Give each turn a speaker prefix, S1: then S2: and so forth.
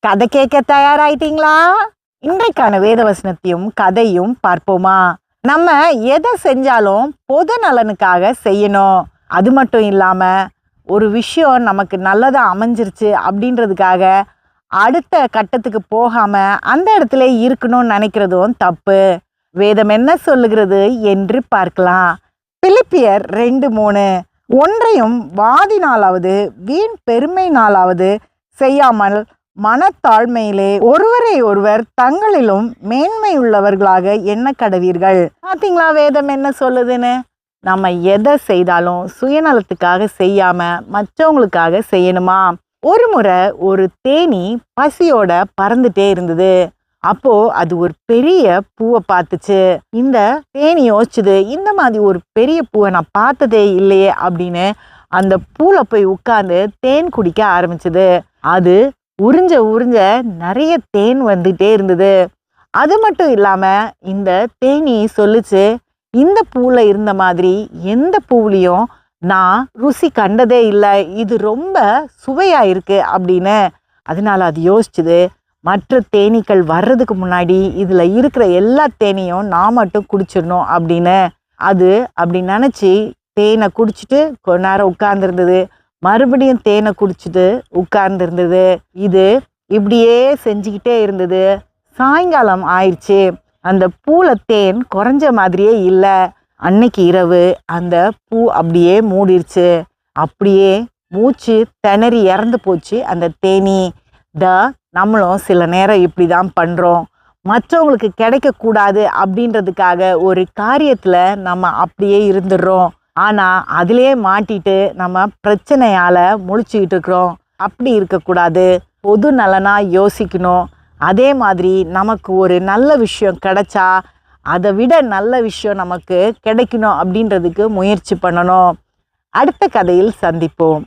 S1: கதை கேட்க தயாராயிட்டீங்களா? இன்றைக்கான வேத வசனத்தையும் கதையும் பார்ப்போமா? நம்ம எதை செஞ்சாலும் பொது நலனுக்காக செய்யணும். அது மட்டும் இல்லாம ஒரு விஷயம் நமக்கு நல்லதா அமைஞ்சிருச்சு அப்படின்றதுக்காக அடுத்த கட்டத்துக்கு போகாம அந்த இடத்துல இருக்கணும்னு நினைக்கிறதும் தப்பு. வேதம் என்ன சொல்லுகிறது என்று பார்க்கலாம். பிலிப்பியர் 2:3 ஒன்றையும் வாதினாலாவது வீண் பெருமையினாலாவது செய்யாமல் மனத்தாழ்மையிலே ஒருவரை ஒருவர் தங்களிலும் மேன்மையுள்ளவர்களாக எண்ண கடவீர்கள். பார்த்தீங்களா வேதம் என்ன சொல்லுதுன்னு? நம்ம எதை செய்தாலும் சுயநலத்துக்காக செய்யாம மற்றவங்களுக்காக செய்யணுமா? ஒரு முறை ஒரு தேனி பசியோட பறந்துட்டே இருந்தது. அப்போ அது ஒரு பெரிய பூவை பார்த்துச்சு. இந்த தேனி யோசிச்சுது, இந்த மாதிரி ஒரு பெரிய பூவை நான் பார்த்ததே இல்லையே அப்படின்னு அந்த பூல போய் உட்கார்ந்து தேன் குடிக்க ஆரம்பிச்சது. அது உறிஞ்ச உறிஞ்ச நிறைய தேன் வந்துட்டே இருந்தது. அது மட்டும் இல்லாம இந்த தேனி சொல்லுச்சு, இந்த பூல இருந்த மாதிரி எந்த பூவிலையும் நான் ருசி கண்டதே இல்லை, இது ரொம்ப சுவையா இருக்கு அப்படின்னு. அதனால அது யோசிச்சுது, மற்ற தேனீக்கள் வர்றதுக்கு முன்னாடி இதுல இருக்கிற எல்லா தேனையும் நான் மட்டும் குடிச்சிடணும் அப்படின்னு. அது அப்படி நினைச்சு தேனை குடிச்சிட்டு கொஞ்ச நேரம் உட்கார்ந்துருந்தது. மறுபடியும் தேனை குடிச்சிட்டு உட்கார்ந்துருந்தது. இது இப்படியே செஞ்சுக்கிட்டே இருந்தது. சாயங்காலம் ஆயிடுச்சு. அந்த பூல தேன் குறைஞ்ச மாதிரியே இல்லை. அன்னைக்கு இரவு அந்த பூ அப்படியே மூடிருச்சு. அப்படியே மூச்சு திணறி இறந்து போச்சு அந்த தேனி. நம்மளும் சில நேரம் இப்படி தான் பண்ணுறோம். மற்றவங்களுக்கு கிடைக்கக்கூடாது அப்படின்றதுக்காக ஒரு காரியத்தில் நம்ம அப்படியே இருந்துடுறோம். ஆனால் அதிலே மாட்டிட்டு நம்ம பிரச்சனையால் முழிச்சுக்கிட்டு இருக்கிறோம். அப்படி இருக்கக்கூடாது. பொது நலனாக யோசிக்கணும். அதே மாதிரி நமக்கு ஒரு நல்ல விஷயம் கிடைச்சா அதை விட நல்ல விஷயம் நமக்கு கிடைக்கணும் அப்படின்றதுக்கு முயற்சி பண்ணணும். அடுத்த கதையில் சந்திப்போம்.